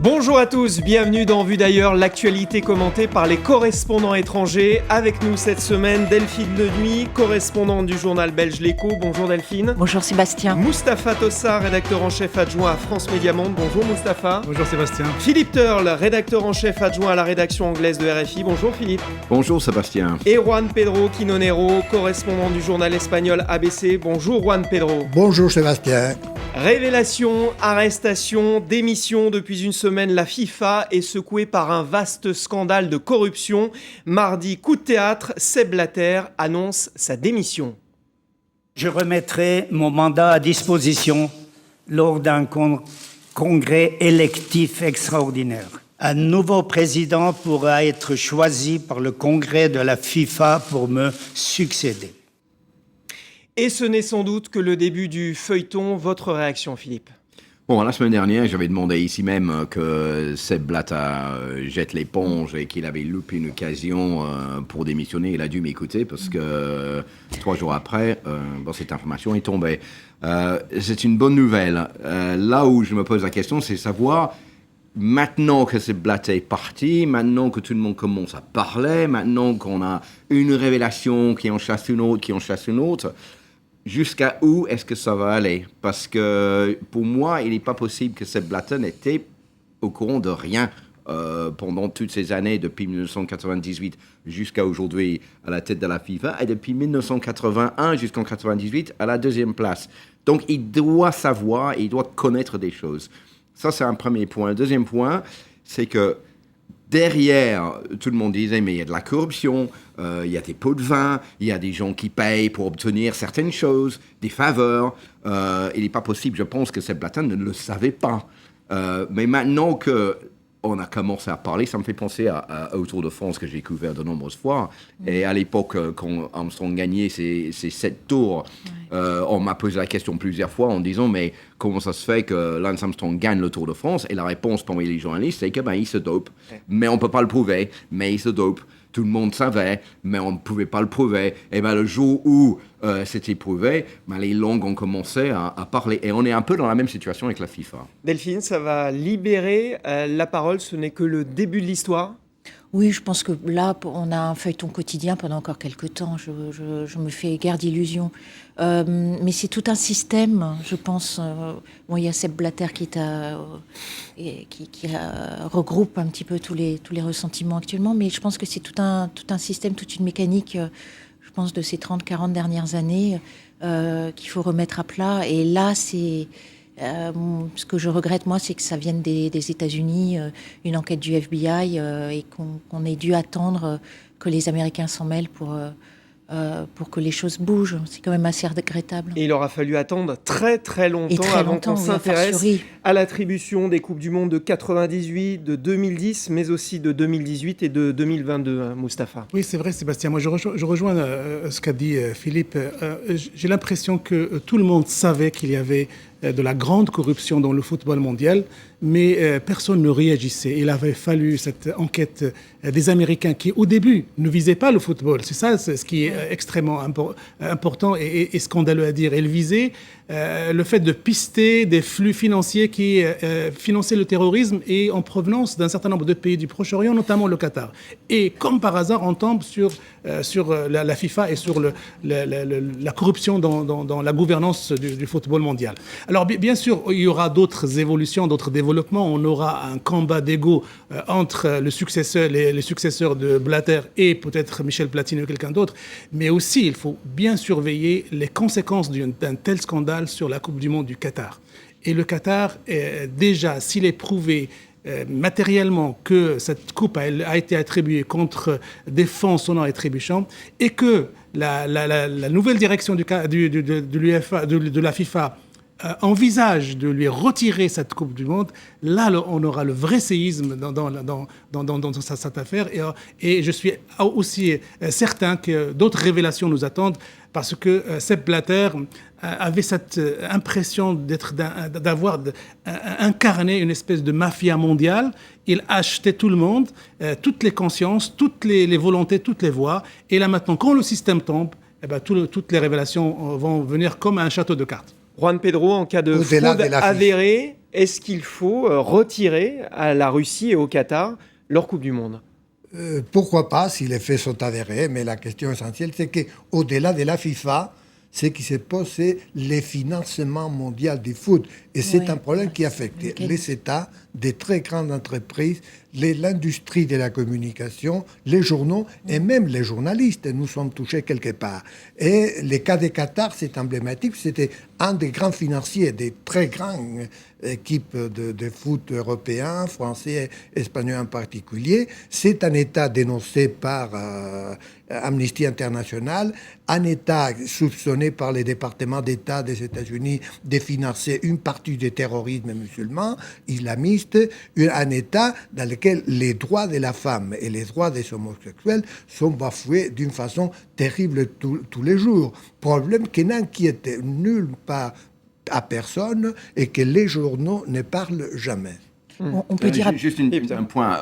Bonjour à tous, bienvenue dans Vue d'ailleurs, l'actualité commentée par les correspondants étrangers. Avec nous cette semaine, Delphine Lenuy, correspondante du journal belge L'Écho. Bonjour Delphine. Bonjour Sébastien. Mustapha Tossar, rédacteur en chef adjoint à France Média Monde. Bonjour Mustapha. Bonjour Sébastien. Philippe Turle, rédacteur en chef adjoint à la rédaction anglaise de RFI. Bonjour Philippe. Bonjour Sébastien. Et Juan Pedro Quinonero, correspondant du journal espagnol ABC. Bonjour Juan Pedro. Bonjour Sébastien. Révélation, arrestation, démission. Depuis une semaine, la FIFA est secouée par un vaste scandale de corruption. Mardi, coup de théâtre, Sepp Blatter annonce sa démission. Je remettrai mon mandat à disposition lors d'un congrès électif extraordinaire. Un nouveau président pourra être choisi par le congrès de la FIFA pour me succéder. Et ce n'est sans doute que le début du feuilleton. Votre réaction, Philippe ? Bon, la semaine dernière, j'avais demandé ici même que Sepp Blatter jette l'éponge et qu'il avait loupé une occasion pour démissionner. Il a dû m'écouter parce que 3 jours après, cette information est tombée. C'est une bonne nouvelle. Là où je me pose la question, c'est savoir, maintenant que Sepp Blatter est parti, maintenant que tout le monde commence à parler, maintenant qu'on a une révélation qui en chasse une autre, jusqu'à où est-ce que ça va aller? Parce que pour moi, il n'est pas possible que Sepp Blatter n'était au courant de rien pendant toutes ces années, depuis 1998 jusqu'à aujourd'hui à la tête de la FIFA, et depuis 1981 jusqu'en 1998 à la 2e place. Donc il doit savoir, il doit connaître des choses. Ça, c'est un premier point. Le deuxième point, c'est que derrière, tout le monde disait, mais il y a de la corruption, il y a des pots de vin, il y a des gens qui payent pour obtenir certaines choses, des faveurs. Il n'est pas possible, je pense, que Sepp Blatter ne le savait pas. Mais maintenant qu'on a commencé à parler, ça me fait penser au Tour de France que j'ai couvert de nombreuses fois. Et à l'époque, quand Armstrong gagnait ses 7 tours, on m'a posé la question plusieurs fois en disant, mais comment ça se fait que Lance Armstrong gagne le Tour de France? Et la réponse parmi les journalistes, c'est qu'il se dope. Mais on ne peut pas le prouver, mais il se dope. Tout le monde savait, mais on ne pouvait pas le prouver. Et le jour où c'était prouvé, les langues ont commencé à parler. Et on est un peu dans la même situation avec la FIFA. Delphine, ça va libérer la parole. Ce n'est que le début de l'histoire. Oui, je pense que là, on a un feuilleton quotidien pendant encore quelques temps. Je me fais guère d'illusions. Mais c'est tout un système, je pense. Il y a Sepp Blatter qui regroupe un petit peu tous les ressentiments actuellement. Mais je pense que c'est tout un système, toute une mécanique, je pense, de ces 30-40 dernières années qu'il faut remettre à plat. Et là, c'est... ce que je regrette, moi, c'est que ça vienne des États-Unis, une enquête du FBI, et qu'on ait dû attendre que les Américains s'en mêlent pour que les choses bougent. C'est quand même assez regrettable. Et il aura fallu attendre très très longtemps avant qu'on s'intéresse à l'attribution des Coupes du Monde de 98, de 2010, mais aussi de 2018 et de 2022, Mustapha. Oui, c'est vrai Sébastien. Moi, je rejoins ce qu'a dit Philippe. J'ai l'impression que tout le monde savait qu'il y avait de la grande corruption dans le football mondial, mais personne ne réagissait. Il avait fallu cette enquête des Américains qui, au début, ne visaient pas le football. C'est ça ce qui est extrêmement important et scandaleux à dire. Ils visaient le fait de pister des flux financiers qui finançaient le terrorisme et en provenance d'un certain nombre de pays du Proche-Orient, notamment le Qatar. Et comme par hasard, on tombe sur la FIFA et sur la corruption dans la gouvernance du football mondial. Alors, bien sûr, il y aura d'autres évolutions, d'autres développements. On aura un combat d'ego entre les successeurs de Blatter et peut-être Michel Platini ou quelqu'un d'autre. Mais aussi, il faut bien surveiller les conséquences d'un tel scandale sur la Coupe du Monde du Qatar. Et le Qatar, déjà, s'il est prouvé matériellement que cette coupe a été attribuée contre des fonds sonnants et trébuchants et que la nouvelle direction de la FIFA envisage de lui retirer cette Coupe du Monde, là, on aura le vrai séisme dans cette affaire. Et je suis aussi certain que d'autres révélations nous attendent parce que Sepp Blatter avait cette impression d'avoir incarné une espèce de mafia mondiale. Il achetait tout le monde, toutes les consciences, toutes les volontés, toutes les voix. Et là maintenant, quand le système tombe, toutes les révélations vont venir comme un château de cartes. Juan Pedro, en cas de fraude avérée, est-ce qu'il faut retirer à la Russie et au Qatar leur Coupe du Monde ? Pourquoi pas, si les faits sont avérés, mais la question essentielle, c'est qu'au-delà de la FIFA, ce qui se pose, c'est le financement mondial du foot. Et c'est un problème qui affecte les États, des très grandes entreprises, l'industrie de la communication, les journaux et même les journalistes. Nous sommes touchés quelque part. Et le cas de Qatar, c'est emblématique. C'était un des grands financiers, des très grandes équipes de foot européens, français, espagnols en particulier. C'est un État dénoncé par Amnesty International, un État soupçonné par les départements d'État des États-Unis de financer une partie du terrorisme musulman, islamiste, un État dans lequel les droits de la femme et les droits des homosexuels sont bafoués d'une façon terrible tous les jours. Problème qui n'inquiète nulle part à personne et que les journaux ne parlent jamais. On peut dire... Juste un point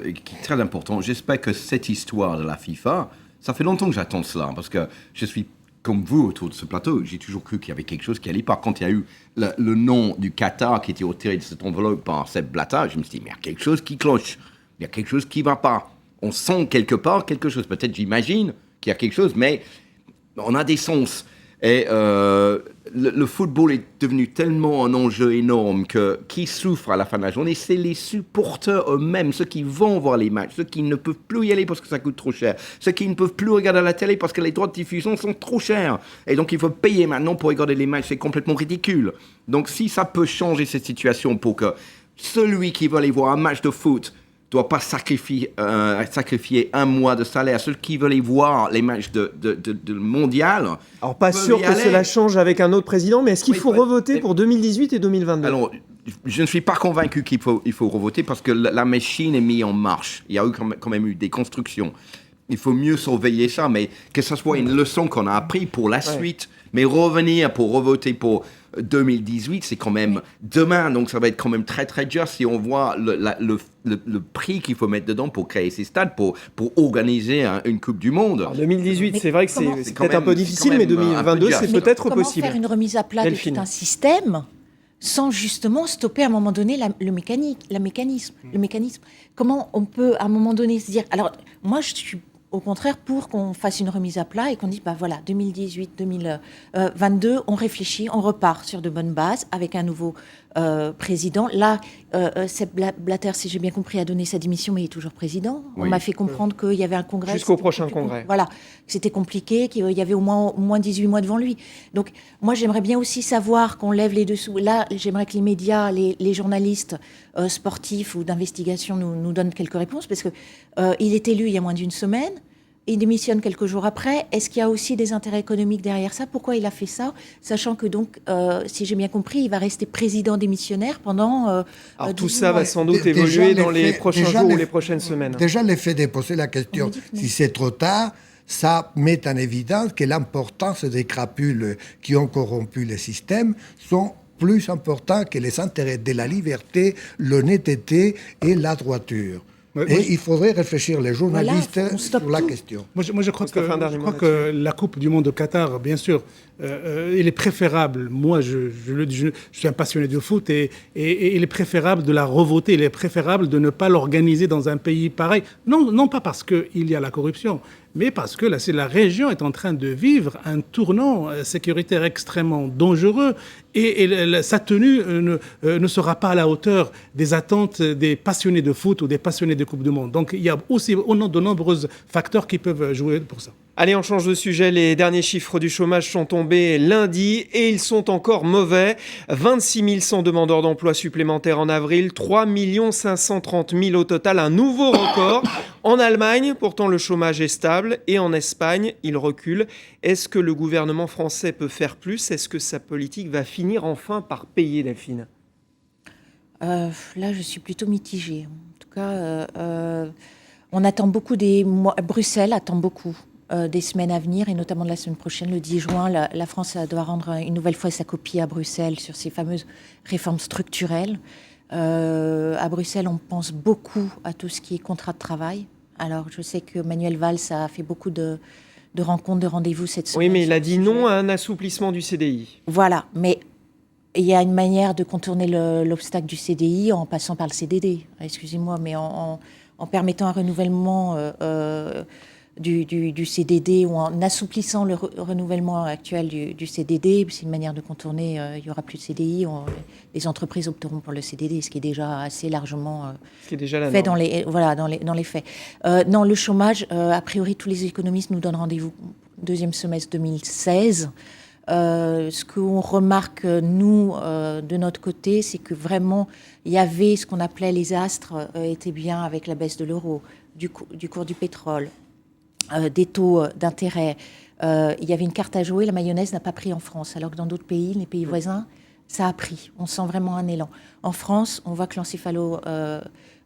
qui est très important. J'espère que cette histoire de la FIFA, ça fait longtemps que j'attends cela, parce que je suis comme vous autour de ce plateau, j'ai toujours cru qu'il y avait quelque chose qui allait pas. Quand il y a eu le nom du Qatar qui était retiré de cette enveloppe par Sepp Blatter, je me suis dit, mais il y a quelque chose qui cloche, il y a quelque chose qui va pas. On sent quelque part quelque chose. Peut-être, j'imagine qu'il y a quelque chose, mais on a des sens. Et le football est devenu tellement un enjeu énorme que qui souffre à la fin de la journée, c'est les supporters eux-mêmes, ceux qui vont voir les matchs, ceux qui ne peuvent plus y aller parce que ça coûte trop cher, ceux qui ne peuvent plus regarder la télé parce que les droits de diffusion sont trop chers. Et donc il faut payer maintenant pour regarder les matchs, c'est complètement ridicule. Donc si ça peut changer cette situation pour que celui qui veut aller voir un match de foot doit pas sacrifier un mois de salaire. Ceux qui veulent aller voir les matchs de mondial. Alors, pas sûr que cela change avec un autre président, mais est-ce qu'il faut revoter pour 2018 et 2022 ? Alors, je ne suis pas convaincu qu'il faut revoter parce que la machine est mise en marche. Il y a eu quand même eu des constructions. Il faut mieux surveiller ça, mais que ce soit une leçon qu'on a appris pour la suite. Mais revenir pour revoter pour 2018, c'est quand même demain, donc ça va être quand même très très dur si on voit le prix qu'il faut mettre dedans pour créer ces stades, pour organiser une Coupe du Monde. Alors 2018, c'est vrai que c'est peut-être un peu difficile, mais 2022, c'est peut-être possible. Comment faire une remise à plat de tout un système sans justement stopper à un moment donné le mécanisme. Comment on peut à un moment donné se dire... Alors, moi, je suis au contraire pour qu'on fasse une remise à plat et qu'on dise, 2018, 2022, on réfléchit, on repart sur de bonnes bases avec un nouveau président. Là, Sepp Blatter, si j'ai bien compris, a donné sa démission, mais il est toujours président. Oui. On m'a fait comprendre qu'il y avait un congrès. Jusqu'au prochain congrès. Voilà, que c'était compliqué, qu'il y avait au moins 18 mois devant lui. Donc, moi, j'aimerais bien aussi savoir qu'on lève les dessous. Là, j'aimerais que les médias, les journalistes sportifs ou d'investigation nous donnent quelques réponses, parce qu'il est élu il y a moins d'une semaine. Il démissionne quelques jours après. Est-ce qu'il y a aussi des intérêts économiques derrière ça ? Pourquoi il a fait ça ? Sachant que donc, si j'ai bien compris, il va rester président démissionnaire pendant... Alors tout ça va sans doute évoluer dans les prochains jours ou les prochaines semaines. Déjà, le fait de poser la question, si c'est trop tard, ça met en évidence que l'importance des crapules qui ont corrompu le système sont plus importants que les intérêts de la liberté, l'honnêteté et la droiture. Et il faudrait réfléchir, les journalistes, sur la question. Moi, je crois que la Coupe du Monde de Qatar, bien sûr, il est préférable. Moi, je suis un passionné de foot et il est préférable de la revoter. Il est préférable de ne pas l'organiser dans un pays pareil. Non pas parce qu'il y a la corruption, mais parce que la région est en train de vivre un tournant sécuritaire extrêmement dangereux et sa tenue ne sera pas à la hauteur des attentes des passionnés de foot ou des passionnés de Coupe du Monde. Donc il y a aussi de nombreux facteurs qui peuvent jouer pour ça. Allez, on change de sujet. Les derniers chiffres du chômage sont tombés lundi et ils sont encore mauvais. 26 100 demandeurs d'emploi supplémentaires en avril, 3 530 000 au total, un nouveau record. En Allemagne, pourtant, le chômage est stable et en Espagne, il recule. Est-ce que le gouvernement français peut faire plus ? Est-ce que sa politique va finir enfin par payer, Delphine ? Là, je suis plutôt mitigée. En tout cas, on attend beaucoup Bruxelles attend beaucoup. Des semaines à venir, et notamment de la semaine prochaine, le 10 juin, la France doit rendre une nouvelle fois sa copie à Bruxelles sur ces fameuses réformes structurelles. À Bruxelles, on pense beaucoup à tout ce qui est contrat de travail. Alors, je sais que Manuel Valls a fait beaucoup de rencontres, de rendez-vous cette semaine. Oui, mais il a dit non à un assouplissement du CDI. Voilà, mais il y a une manière de contourner l'obstacle du CDI en passant par le CDD. Excusez-moi, mais en permettant un renouvellement du CDD ou en assouplissant le renouvellement actuel du CDD, c'est une manière de contourner. Il n'y aura plus de CDI. Les entreprises opteront pour le CDD, ce qui est déjà assez largement fait dans les faits. Non, le chômage, a priori, tous les économistes nous donnent rendez-vous deuxième semestre 2016. Ce qu'on remarque, nous, de notre côté, c'est que vraiment, il y avait ce qu'on appelait les astres, étaient bien avec la baisse de l'euro, du cours du pétrole, des taux d'intérêt. Il y avait une carte à jouer, la mayonnaise n'a pas pris en France, alors que dans d'autres pays, les pays voisins, ça a pris. On sent vraiment un élan. En France, on voit que l'encéphalo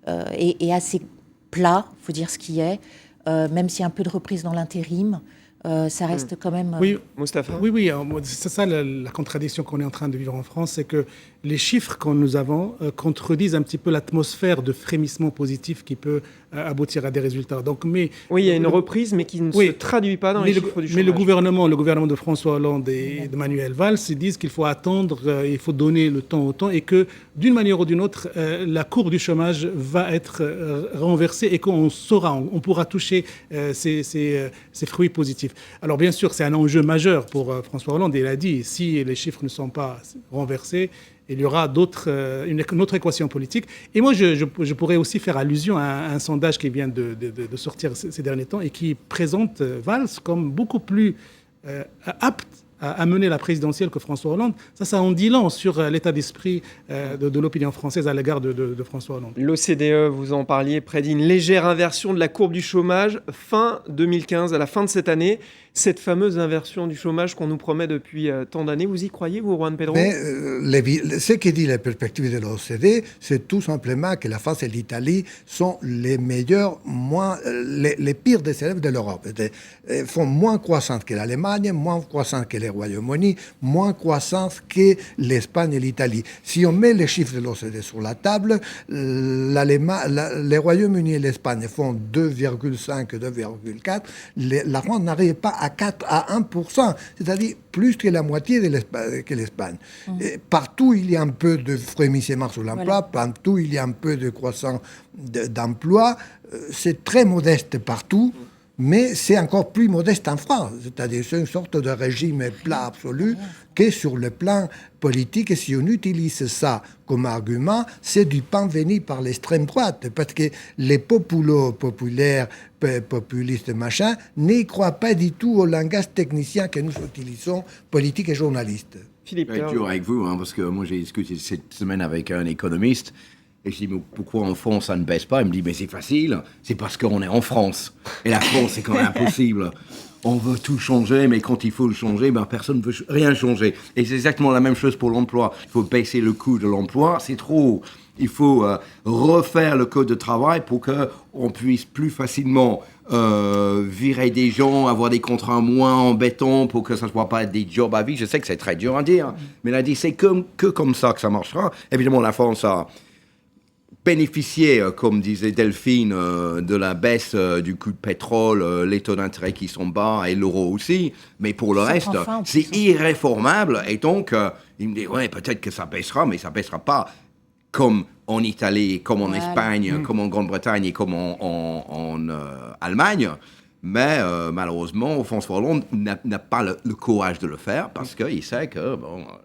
est assez plat, il faut dire ce qui est, même s'il y a un peu de reprise dans l'intérim. Ça reste quand même... Oui, Mustapha. Oui, c'est ça la contradiction qu'on est en train de vivre en France, c'est que les chiffres que nous avons contredisent un petit peu l'atmosphère de frémissement positif qui peut aboutir à des résultats. Donc, oui, il y a une reprise, mais qui ne se traduit pas dans les chiffres du chômage. Mais le gouvernement de François Hollande et de Manuel Valls, ils disent qu'il faut attendre, il faut donner le temps au temps, et que d'une manière ou d'une autre, la courbe du chômage va être renversée et qu'on pourra toucher ces fruits positifs. Alors bien sûr, c'est un enjeu majeur pour François Hollande, et il a dit, si les chiffres ne sont pas renversés, il y aura une autre équation politique. Et moi, je pourrais aussi faire allusion à un sondage qui vient de sortir ces derniers temps et qui présente Valls comme beaucoup plus apte à mener la présidentielle que François Hollande. Ça en dit long sur l'état d'esprit de l'opinion française à l'égard de François Hollande. L'OCDE, vous en parliez, prédit une légère inversion de la courbe du chômage fin 2015, à la fin de cette année. Cette fameuse inversion du chômage qu'on nous promet depuis tant d'années, vous y croyez, vous, Juan Pedro? Mais ce que dit la perspective de l'OCDE, c'est tout simplement que la France et l'Italie sont les meilleurs, les pires des élèves de l'Europe. Ils font moins croissance que l'Allemagne, moins croissance que le Royaume-Uni, moins croissance que l'Espagne et l'Italie. Si on met les chiffres de l'OCDE sur la table, le Royaume-Uni et l'Espagne font 2,5, 2,4. La France n'arrive pas à 1%, c'est-à-dire plus que la moitié que l'Espagne. Partout, il y a un peu de frémissement sur l'emploi, partout, il y a un peu de croissance d'emploi. C'est très modeste partout, mais c'est encore plus modeste en France. C'est-à-dire c'est une sorte de régime plat absolu que sur le plan politique. Et si on utilise ça comme argument, c'est du pain béni par l'extrême droite. Parce que les populaires, populistes, machin, n'y croient pas du tout au langage technicien que nous utilisons, politiques et journalistes. Philippe, je vais être dur avec vous, parce que moi j'ai discuté cette semaine avec un économiste. Et je dis, mais pourquoi en France ça ne baisse pas? Il me dit, mais c'est facile, c'est parce qu'on est en France. Et la France, c'est quand même impossible. On veut tout changer, mais quand il faut le changer, personne ne veut rien changer. Et c'est exactement la même chose pour l'emploi. Il faut baisser le coût de l'emploi, c'est trop. Il faut refaire le code de travail pour qu'on puisse plus facilement virer des gens, avoir des contrats moins embêtants pour que ça ne soit pas des jobs à vie. Je sais que c'est très dur à dire, mais il a dit, c'est que comme ça que ça marchera. Évidemment, la France a bénéficier, comme disait Delphine, de la baisse du coût de pétrole, les taux d'intérêt qui sont bas et l'euro aussi, mais pour le reste, c'est irréformable. Et donc, il me dit, ouais, peut-être que ça baissera, mais ça baissera pas comme en Italie, comme en Espagne, comme en Grande-Bretagne et comme en Allemagne. Mais malheureusement, François Hollande n'a pas le courage de le faire parce qu'il sait que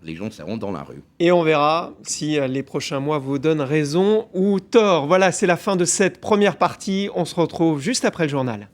les gens seront dans la rue. Et on verra si les prochains mois vous donnent raison ou tort. Voilà, c'est la fin de cette première partie. On se retrouve juste après le journal.